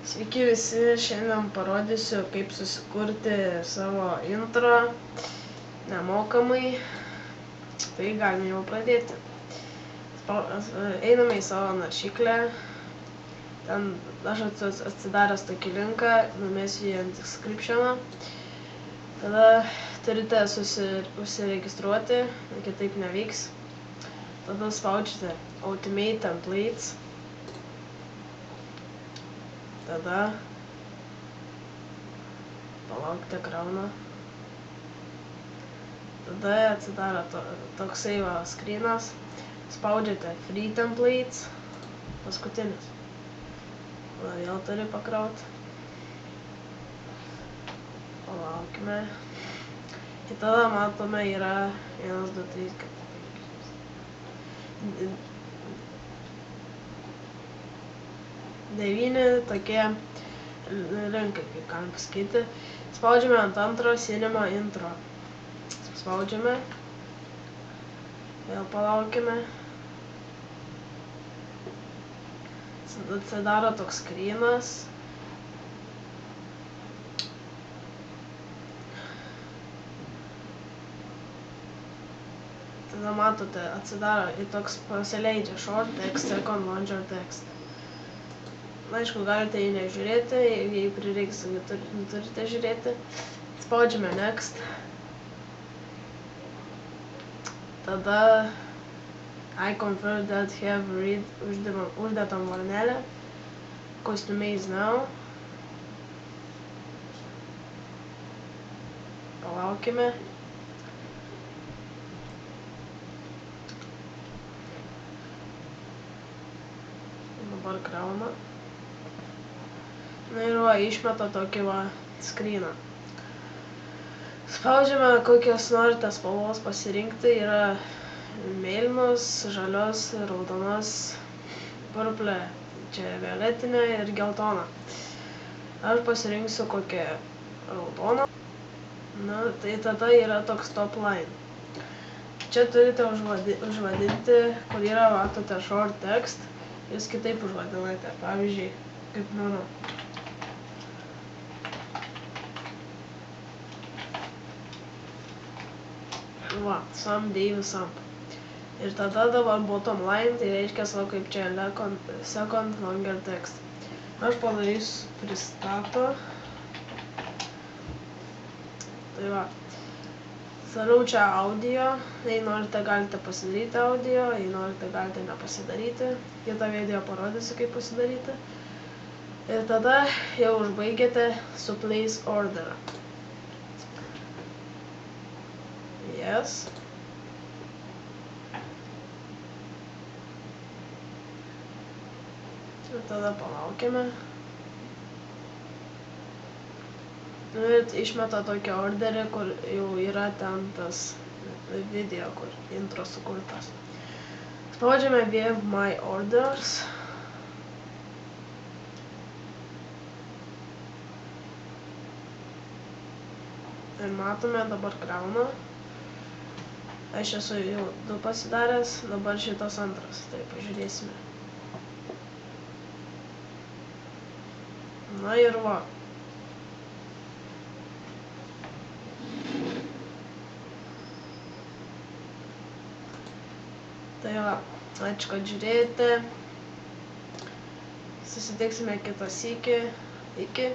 Sveiki visi, šiandien parodysiu, kaip susikurti savo intro nemokamai. Tai galime jau pradėti. Einame į savo naršyklę. Ten aš atsidaręs tokį linką, numesiu jį ant description'o. Tada turite užsiregistruoti, kitaip nevyks. Tada spaudžiate Automate Templates. Tada palaukite krauna. Tada atsidaro toksai va skrynas. Spaudžiate Free Templates. Paskutinis. Tada vėl turi pakrauti. Palaukime. Ir tada matome yra 1, 2, 3, 4, 5, 6, 9 tokie linkai, kaip galim pasakyti. Spaudžiame ant antro Cinema Intro. Spaudžiame. Vėl palaukime. Atsidaro toks skrynas. Tada matote, atsidaro ir toks pasileidžia Short Text, Second Launcher Text. Na, aišku, galite jį nežiūrėti, jei prireiks, turite žiūrėti. Spaudžiame Next. Tada I confirm that have read uždėtam varnelę. Customize now. Palaukime. Dabar krauna. Na ir va, išmeta tokį va skryną. Spaudžiame kokios norite spalvos pasirinkti. Yra mėlynos, žalios, raudonos, purple, čia violetinė ir geltona. Aš pasirinksiu kokią raudoną. Na, tai tada yra toks top line. Čia turite užvadinti, kur yra, matote, short text. Jūs kitaip užvadinate, pavyzdžiui, kaip mano. Va, Sam Dave Samp. Ir tada dabar bottom line, tai reiškia savo kaip čia second longer text. Aš padarysiu pristato. Tai va. Sarau čia audio. Jei norite, galite pasidaryti audio. Jei norite, galite nepasidaryti. Kitą video parodysiu, kaip pasidaryti. Ir tada jau užbaigėte su place order. Yes. Ir tada palaukime. Ir išmeta tokį orderį, kur jau yra ten tas video, kur intro sukurtas. Spaudžiame View My Orders. Ir matome, dabar krauna. Aš esu jau 2 pasidaręs, dabar šitas antras. Tai pažiūrėsime. Na ir va. Tai va, ačiū, kad žiūrėjote. Susitiksime kitą sykį. Iki.